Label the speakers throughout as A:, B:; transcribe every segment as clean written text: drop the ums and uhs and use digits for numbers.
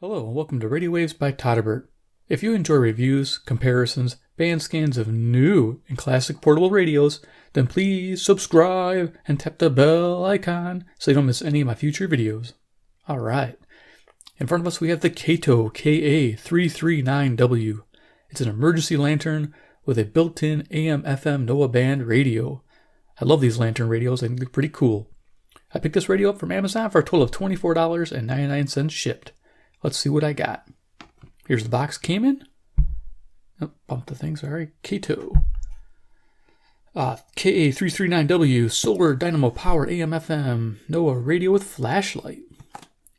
A: Hello and welcome to Radio Waves by Todderbert. If you enjoy reviews, comparisons, band scans of new and classic portable radios, then please subscribe and tap the bell icon so you don't miss any of my future videos. Alright, in front of us we have the Kaito KA339W. It's an emergency lantern with a built-in AM/FM NOAA band radio. I love these lantern radios, I think they're pretty cool. I picked this radio up from Amazon for a total of $24.99 shipped. Let's see what I got. Here's the box it came in. Oh, bumped the thing, sorry. Kaito. KA339W solar Dynamo powered AM/FM NOAA radio with flashlight.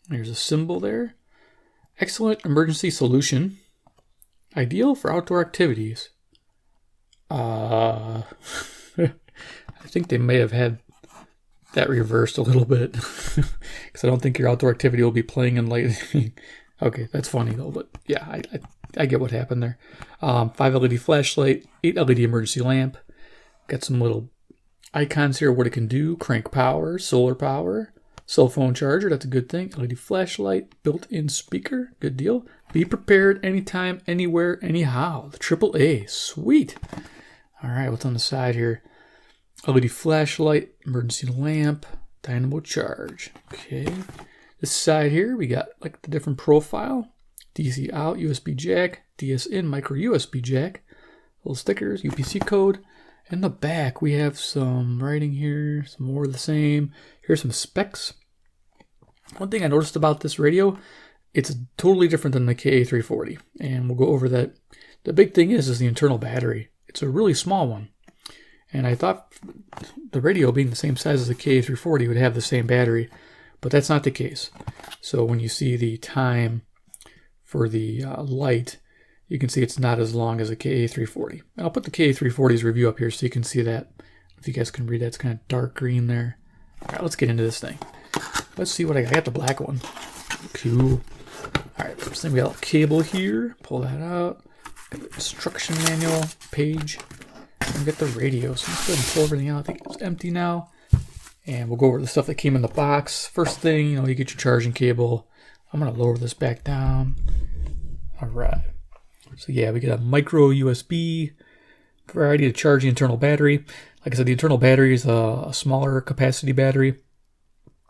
A: There's a symbol there. Excellent emergency solution. Ideal for outdoor activities. I think they may have had that reversed a little bit because I don't think your outdoor activity will be playing in lightning. Okay, that's funny though, but yeah, I get what happened there. 5 LED flashlight, 8 LED emergency lamp. Got some little icons here, what it can do. Crank power, solar power, cell phone charger, that's a good thing. LED flashlight, built-in speaker, good deal. Be prepared anytime, anywhere, anyhow. The AAA, sweet. All right, what's on the side here? LED flashlight, emergency lamp, Dynamo charge. Okay. This side here, we got like the different profile. DC out, USB jack, DS in, micro USB jack. Little stickers, UPC code. In the back, we have some writing here, some more of the same. Here's some specs. One thing I noticed about this radio, it's totally different than the KA340. And we'll go over that. The big thing is the internal battery. It's a really small one. And I thought the radio being the same size as the KA340 would have the same battery, but that's not the case. So when you see the time for the light, you can see it's not as long as the KA340. I'll put the KA340's review up here so you can see that. If you guys can read that, it's kind of dark green there. All right, let's get into this thing. Let's see what I got. I got the black one. Cool. All right, first thing we got a cable here. Pull that out. Got the instruction manual page. And get the radio. So let's go ahead and pull everything out. I think it's empty now. And we'll go over the stuff that came in the box. First thing, you get your charging cable. I'm going to lower this back down. All right. So yeah, we get a micro USB, variety to charge the internal battery. Like I said, the internal battery is a smaller capacity battery.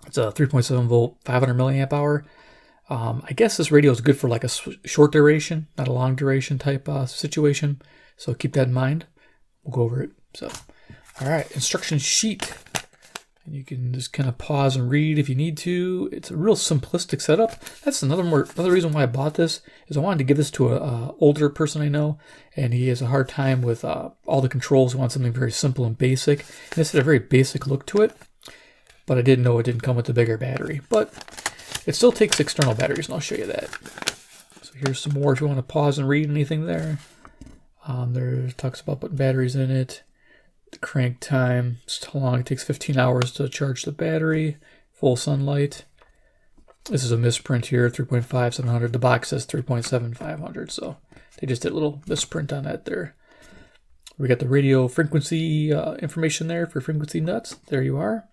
A: It's a 3.7 volt, 500 milliamp hour. I guess this radio is good for like a short duration, not a long duration type situation. So keep that in mind. We'll go over it. So, all right, instruction sheet. And you can just kind of pause and read if you need to. It's a real simplistic setup. That's another reason why I bought this is I wanted to give this to a older person I know, and he has a hard time with all the controls. He wants something very simple and basic. And this had a very basic look to it, but I didn't know it didn't come with the bigger battery. But it still takes external batteries, and I'll show you that. So here's some more if you want to pause and read anything there. There talks about putting batteries in it, the crank time, just how long it takes, 15 hours to charge the battery, full sunlight. This is a misprint here, 3.5700. The box says 3.7500, so they just did a little misprint on that there. We got the radio frequency information there for frequency nuts. There you are.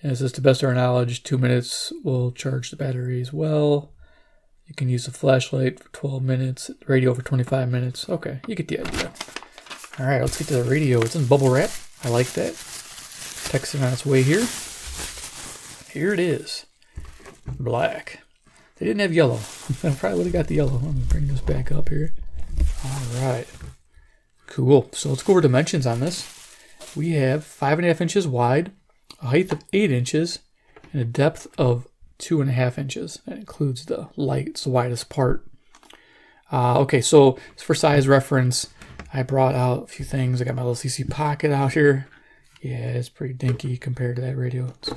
A: And it says, to best of our knowledge, 2 minutes will charge the battery as well. You can use the flashlight for 12 minutes, the radio for 25 minutes. Okay, you get the idea. All right, let's get to the radio. It's in bubble wrap. I like that. Texting on its way here. Here it is. Black. They didn't have yellow. I probably would have got the yellow. Let me bring this back up here. All right. Cool. So let's go over dimensions on this. We have 5.5 inches wide, a height of 8 inches, and a depth of 2.5 inches. That includes the light. It's the widest part. Okay, so for size reference, I brought out a few things. I got my little CC pocket out here. Yeah, it's pretty dinky compared to that radio. It's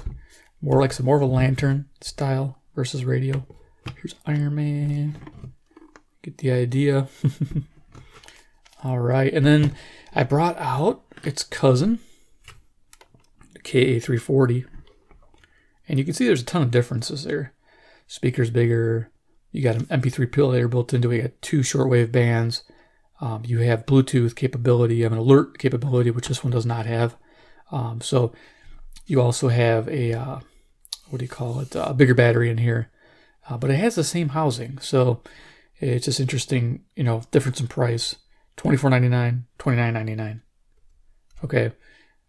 A: more of a lantern style versus radio. Here's Iron Man. Get the idea. All right, and then I brought out its cousin, the KA340. And you can see there's a ton of differences there. Speaker's bigger. You got an MP3 player built into it. You got 2 shortwave bands. You have Bluetooth capability. You have an alert capability, which this one does not have. So you also have a, a bigger battery in here. but it has the same housing. So it's just interesting, you know, difference in price. $24.99, $29.99. Okay,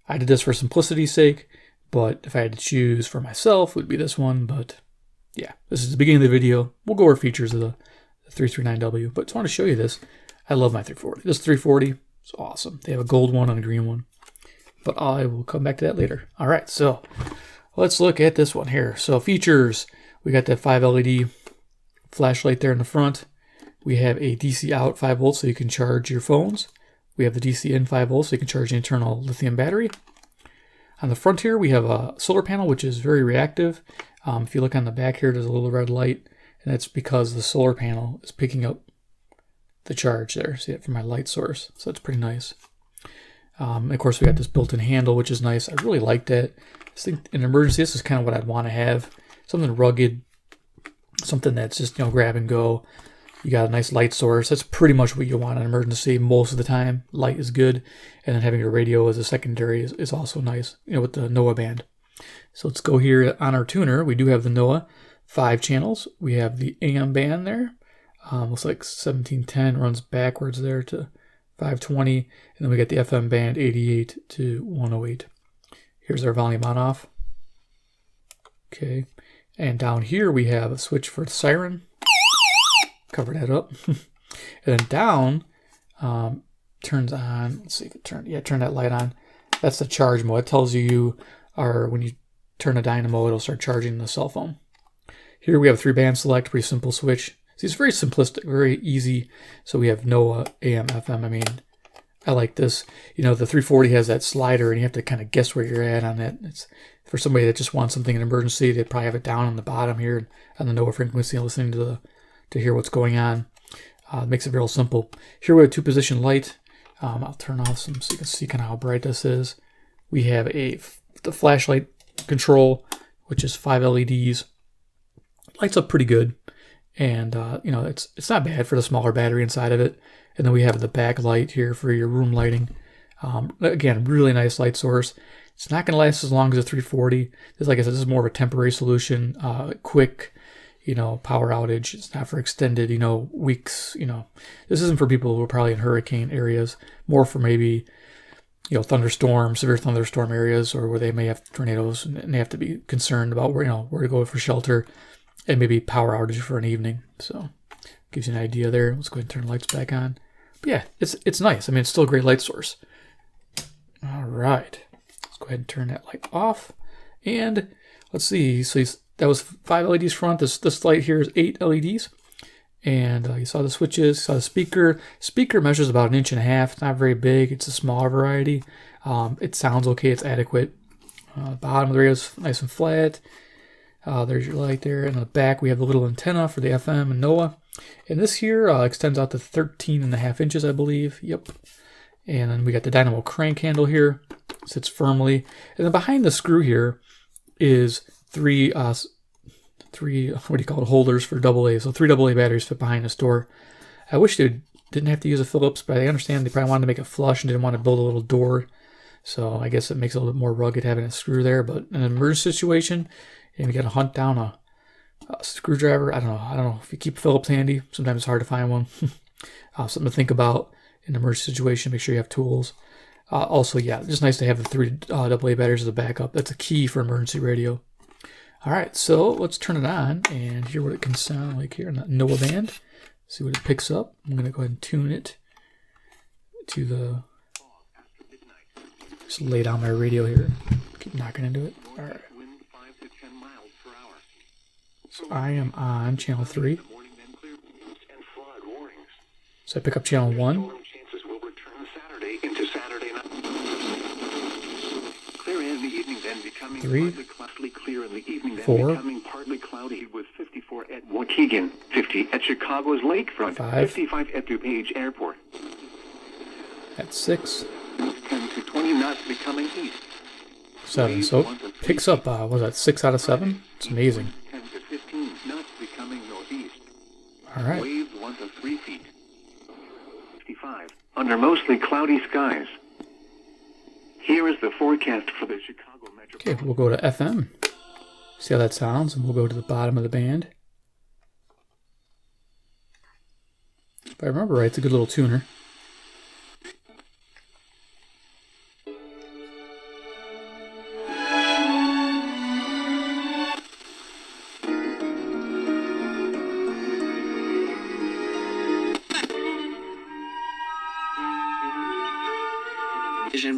A: I did this for simplicity's sake, but if I had to choose for myself, it would be this one. But yeah, this is the beginning of the video. We'll go over features of the 339W, but I just want to show you this. I love my 340. This 340 is awesome. They have a gold one and a green one, but I will come back to that later. All right, so let's look at this one here. So features, we got that 5 LED flashlight there in the front. We have a DC out 5 volts so you can charge your phones. We have the DC in 5 volts so you can charge the internal lithium battery. On the front here, we have a solar panel, which is very reactive. If you look on the back here, there's a little red light, and that's because the solar panel is picking up the charge there. See it from my light source, so that's pretty nice. Of course, we got this built-in handle, which is nice. I really like that. I think in an emergency, this is kind of what I'd want to have. Something rugged, something that's just, you know, grab and go. You got a nice light source. That's pretty much what you want in an emergency most of the time. Light is good. And then having your radio as a secondary is also nice, you know, with the NOAA band. So let's go here on our tuner. We do have the NOAA 5 channels. We have the AM band there. Looks like 1710 runs backwards there to 520. And then we got the FM band 88 to 108. Here's our volume on off. Okay. And down here we have a switch for the siren. Cover that up. And then down turns on. Let's see if it turned. Yeah, turn that light on. That's the charge mode. It tells you when you turn a Dynamo, it'll start charging the cell phone. Here we have 3-band select, pretty simple switch. See, it's very simplistic, very easy. So we have NOAA, AM, FM. I mean, I like this. You know, the 340 has that slider, and you have to kind of guess where you're at on that. It's for somebody that just wants something in emergency. They probably have it down on the bottom here on the NOAA frequency, and listening to hear what's going on. Makes it real simple. Here we have 2-position light. I'll turn off some so you can see kind of how bright this is. We have the flashlight control, which is 5 LEDs. Lights up pretty good, and you know, it's not bad for the smaller battery inside of it. And then we have the back light here for your room lighting. Again, really nice light source. It's not going to last as long as a 340. This, like I said, this is more of a temporary solution, quick, you know, power outage. It's not for extended, you know, weeks. You know, this isn't for people who are probably in hurricane areas. More for maybe, you know, severe thunderstorm areas, or where they may have tornadoes and they have to be concerned about where to go for shelter, and maybe power outage for an evening. So gives you an idea there. Let's go ahead and turn the lights back on. But yeah, it's nice. I mean, it's still a great light source. All right, let's go ahead and turn that light off. And let's see. So that was 5 LEDs front. This light here is 8 LEDs. And you saw the switches, saw the speaker. Speaker measures about 1.5 inches. It's not very big. It's a smaller variety. It sounds okay. It's adequate. Bottom of the radio is nice and flat. There's your light there. And on the back, we have the little antenna for the FM and NOAA. And this here extends out to 13.5 inches, I believe. Yep. And then we got the Dynamo crank handle here. Sits firmly. And then behind the screw here is three holders for AA. So 3 AA batteries fit behind this door. I wish they didn't have to use a Phillips, but I understand they probably wanted to make it flush and didn't want to build a little door. So I guess it makes it a little bit more rugged having a screw there. But in an emergency situation, and you got to hunt down a screwdriver. I don't know if you keep Phillips handy. Sometimes it's hard to find one. Something to think about in an emergency situation. Make sure you have tools. Also, yeah, just nice to have the 3 AA batteries as a backup. That's a key for emergency radio. All right, so let's turn it on and hear what it can sound like here in the NOAA band. See what it picks up. I'm going to go ahead and tune it to the... Just lay down my radio here. Keep knocking into it. All right. So I am on channel 3. So I pick up channel 1. 3, 4,
B: partly cloudy with 54 at Waukegan, 50 at Chicago's lakefront,
A: 5,
B: 55 at DuPage Airport.
A: At 6,
B: 10 to 20 knots becoming east.
A: 7. So it picks up, what was that, 6 out of 7? It's amazing.
B: 10 to 15 knots becoming northeast.
A: All right.
B: Waves 1 to 3 feet. 55 under mostly cloudy skies. Here is the forecast for the Chicago metro.
A: Okay, we'll go to FM. See how that sounds, and we'll go to the bottom of the band. If I remember right, it's a good little tuner.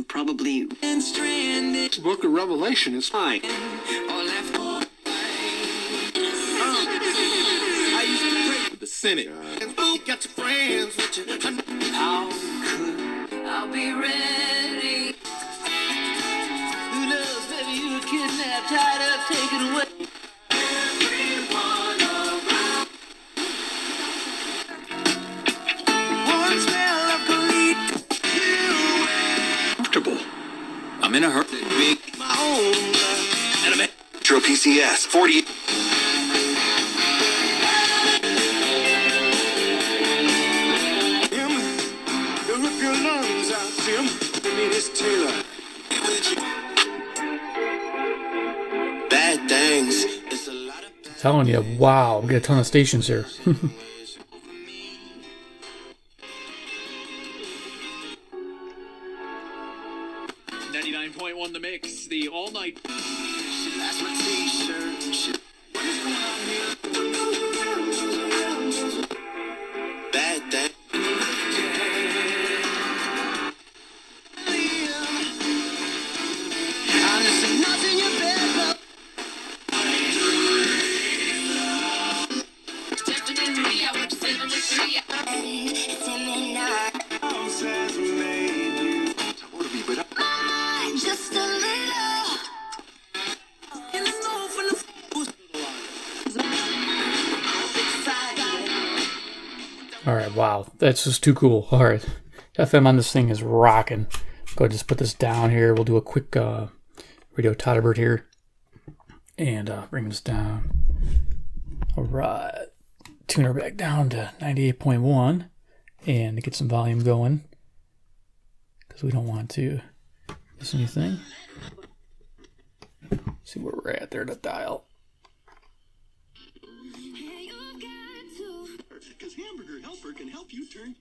C: Probably
D: Book of Revelation is
C: fine. I used to pray for the Senate. Got your friends with you. How could I be ready? Who knows? Maybe you were kidnapped, tied up, taken away. Everyone around. One smell of comfortable. I'm in a hurry. Big my own anime.
D: Metro PCS 40.
C: Tim, you rip your lungs out, Tim. Give me this Taylor. Bad things. It's a lot of
A: I'm telling you, wow, we got a ton of stations here.
E: 99.1 The Mix, the all-night.
C: that's my t-shirt. What is going on here? Bad thing. Honestly, nothing you better. Just a little. In the snow from the
A: Alright, wow. That's just too cool. Alright. FM on this thing is rocking. Go ahead and just put this down here. We'll do a quick radio Todderbert here. And bring this down. Alright. Tune her back down to 98.1. And get some volume going. Because we don't want to miss anything. See where we're at there to dial.
D: Because Hamburger Helper can help you turn.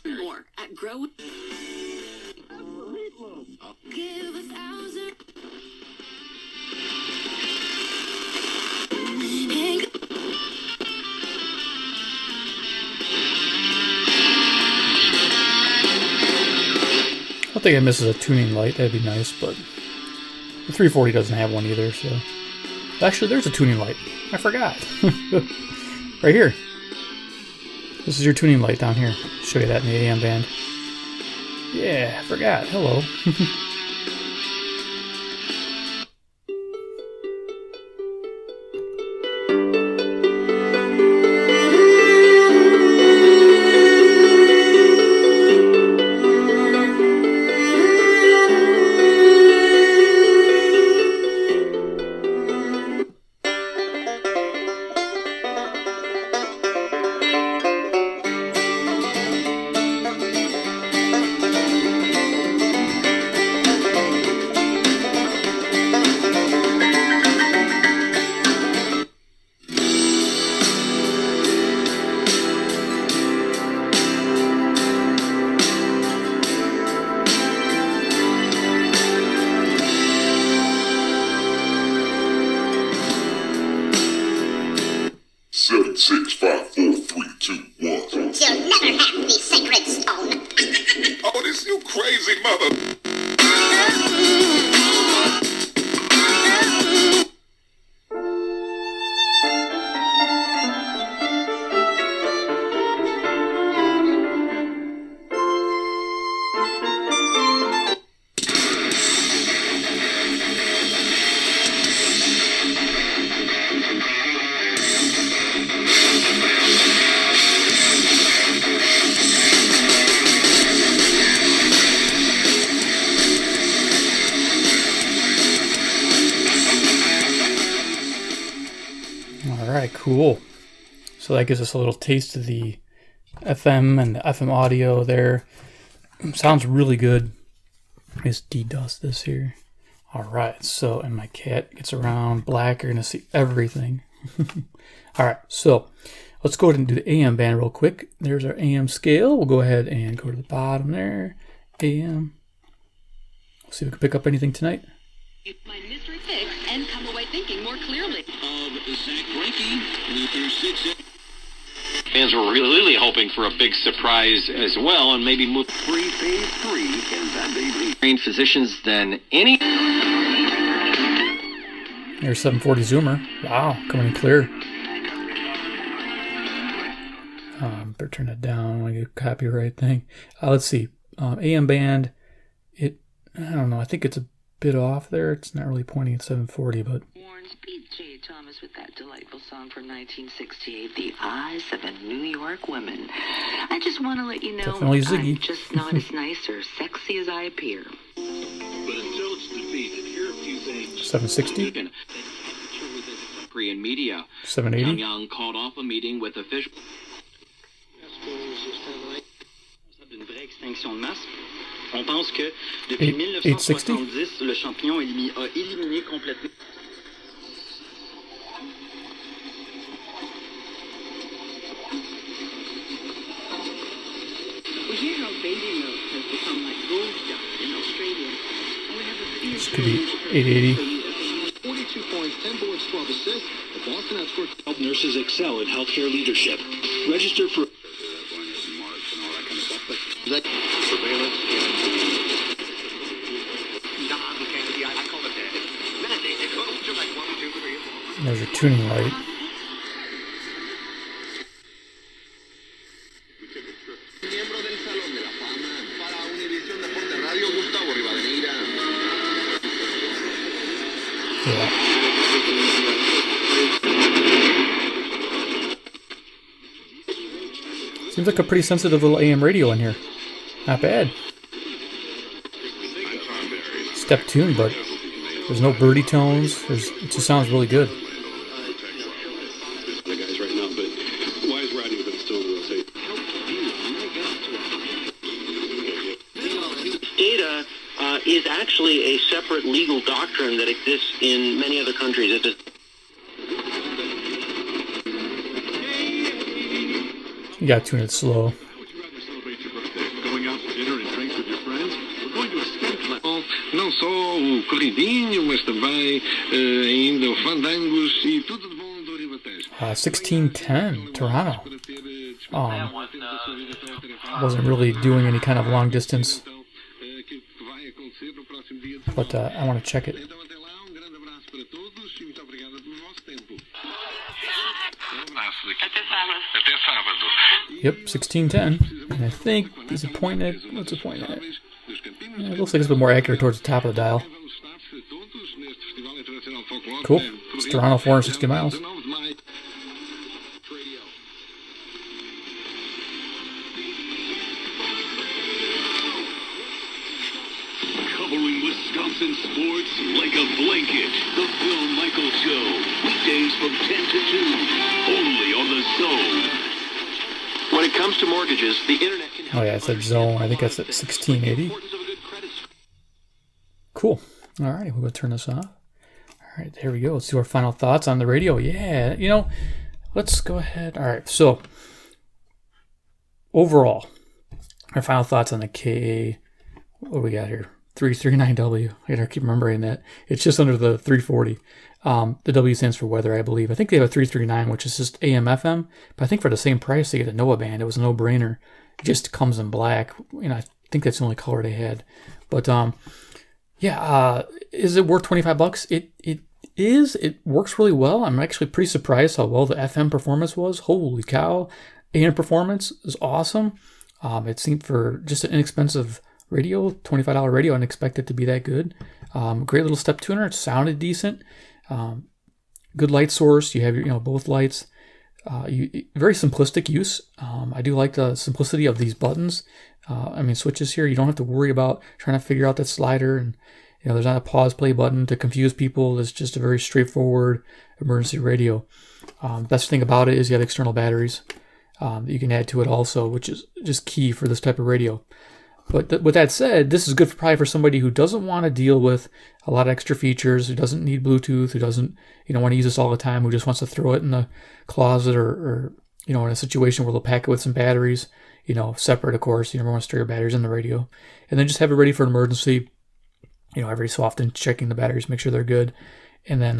F: More at Grow. Give 1,000.
A: I think I misses a tuning light. That'd be nice, but the 340 doesn't have one either. So actually, there's a tuning light. I forgot. Right here. This is your tuning light down here. Show you that in the AM band. Yeah, I forgot. Hello.
G: Seven, 6, 5, 4, 3, 2, 1.
H: You'll never have the sacred stone.
G: Oh, this you crazy mother.
A: Alright, cool. So that gives us a little taste of the FM and the FM audio there. Sounds really good. Let's de-dust this here. Alright, so, and my cat gets around black, you're going to see everything. All right, so let's go ahead and do the AM band real quick. There's our AM scale. We'll go ahead and go to the bottom there. AM. Let's see if we can pick up anything tonight.
F: My mystery fix and come away thinking more clearly.
C: Of Zach Greinke, Luther 6.
E: Fans were really hoping for a big surprise as well, and maybe move
B: Phase 3 in that baby.
E: trained physicians than any.
A: There's 740 zoomer. Wow, coming in clear. Better turn that down. I want to get a copyright thing. Let's see. AM band. I don't know. I think it's a bit off there. It's not really pointing at 740, but.
I: Warren's B.J. Thomas with that delightful song from 1968, The Eyes of a New York Woman. I just want to let you know
A: Definitely Ziggy.
I: I'm just not as nice or sexy as I appear.
C: But until it's defeated, here are a few things.
A: 760?
E: Korean media.
A: 780?
E: Pyongyang called off a meeting with officials.
J: D'une vraie extinction de masse. On pense que depuis 1970, le champignon a éliminé complètement.
F: We hear how baby milk has become like gold dust in Australia. And we have a few
A: This could be 880.
D: 42 points, 10 boards, 12 assists. The Boston Nets help nurses excel in healthcare leadership. Register for
B: Surveillance.
A: There's your tuning light.
G: Miembro del Salón de la Fama para Univisión Deporte Radio, Gustavo Rivadeneira.
A: Yeah. Seems like a pretty sensitive little AM radio in here. Not bad. Step tune, but there's no birdie tones. It just sounds really good.
D: the guys right now, but why is riding with it still in rotation?
K: Data is actually a separate legal doctrine that exists in many other countries. It is.
A: You gotta tune it slow.
D: Going out to dinner and drinks with your friends? We're going to a skate class. Não só o corridinho, mas também ainda o fandangos e tudo de bom do Ribatejo.
A: 1610, Toronto. Wasn't really doing any kind of long distance, but I want to check it. Yep, 1610. And I think there's a point at. What's the point at? Yeah, it looks like it's a bit more accurate towards the top of the dial. Cool. It's Toronto, 460 miles.
C: Covering Wisconsin sports like a blanket. The Bill Michael Show. Weekdays from 10 to 2. Only on the Zone.
B: When it comes to mortgages, the internet can help.
A: Oh yeah, it said zone. I think that's at 1680. Cool. All right, we're going to turn this off. All right, there we go. Let's do our final thoughts on the radio. Yeah, let's go ahead. All right, so overall, our final thoughts on the KA. What do we got here? 339W. I gotta keep remembering that. It's just under the 340. The W stands for weather, I believe. I think they have a 339, which is just AM FM. But I think for the same price, they get a NOAA band. It was a no-brainer. It just comes in black. I think that's the only color they had. But is it worth $25? It is. It works really well. I'm actually pretty surprised how well the FM performance was. Holy cow! AM performance is awesome. It seemed for just an inexpensive radio, $25 radio, I didn't expect it to be that good. Great little step tuner. It sounded decent. Good light source. You have both lights. Very simplistic use. I do like the simplicity of these buttons. Switches here. You don't have to worry about trying to figure out that slider, and there's not a pause play button to confuse people. It's just a very straightforward emergency radio. Best thing about it is you have external batteries that you can add to it also, which is just key for this type of radio. But with that said, this is good probably for somebody who doesn't want to deal with a lot of extra features, who doesn't need Bluetooth, who doesn't want to use this all the time, who just wants to throw it in the closet or in a situation where they'll pack it with some batteries, separate, of course. You never want to store your batteries in the radio. And then just have it ready for an emergency, every so often checking the batteries, make sure they're good. And then,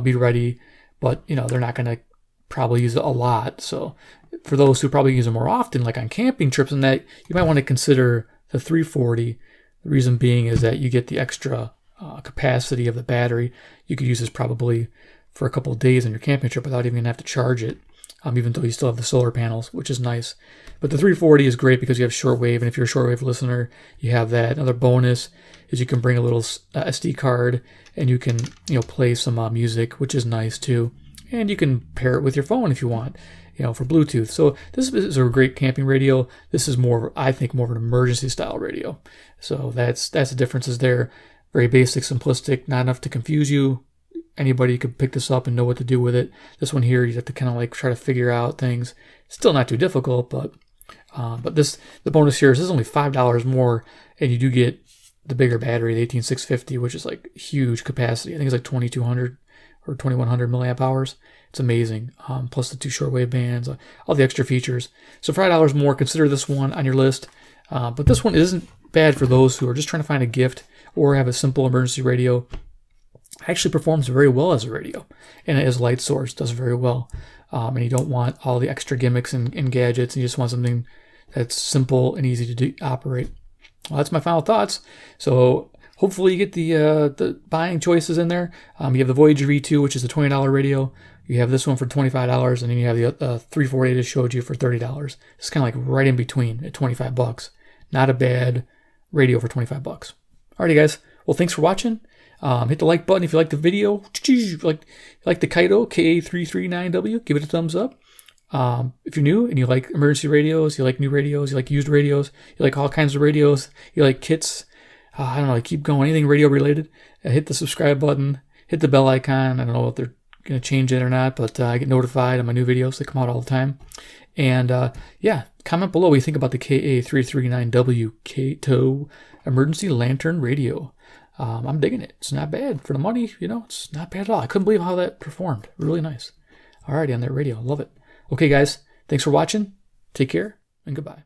A: be ready. But, they're not going to probably use it a lot. So for those who probably use it more often, like on camping trips and that, you might want to consider the 340. The reason being is that you get the extra capacity of the battery. You could use this probably for a couple of days on your camping trip without even have to charge it, even though you still have the solar panels, which is nice. But the 340 is great because you have shortwave, and if you're a shortwave listener, you have that. Another bonus is you can bring a little SD card, and you can play some music, which is nice too. And you can pair it with your phone if you want, for Bluetooth. So this is a great camping radio. This is I think more of an emergency style radio. So that's the differences there. Very basic, simplistic, not enough to confuse you. Anybody could pick this up and know what to do with it. This one here, you have to kind of like try to figure out things. Still not too difficult, but the bonus here is this is only $5 more, and you do get the bigger battery, the 18650, which is like huge capacity. I think it's like 2200 or 2100 milliamp hours. It's amazing. Plus the 2 shortwave bands, all the extra features. So $5 more, consider this one on your list. But this one isn't bad for those who are just trying to find a gift or have a simple emergency radio. Actually performs very well as a radio, and as a light source does very well. And you don't want all the extra gimmicks and gadgets. You just want something that's simple and easy to operate. Well, that's my final thoughts. So hopefully you get the buying choices in there. You have the Voyager V2, which is a $20 radio. You have this one for $25, and then you have the 340 I just showed you for $30. It's kind of like right in between at $25. Not a bad radio for $25. Alrighty, guys. Well, thanks for watching. Hit the like button if you like the video. If you like the Kaito KA339W, give it a thumbs up. If you're new and you like emergency radios, you like new radios, you like used radios, you like all kinds of radios, you like kits, I don't know, keep going, anything radio related, hit the subscribe button, hit the bell icon. I don't know if they're going to change it or not, but I get notified on my new videos. They come out all the time. And comment below what you think about the KA339W Kaito Emergency Lantern Radio. I'm digging it. It's not bad for the money. It's not bad at all. I couldn't believe how that performed. Really nice. Alrighty, on that radio. Love it. Okay, guys. Thanks for watching. Take care and goodbye.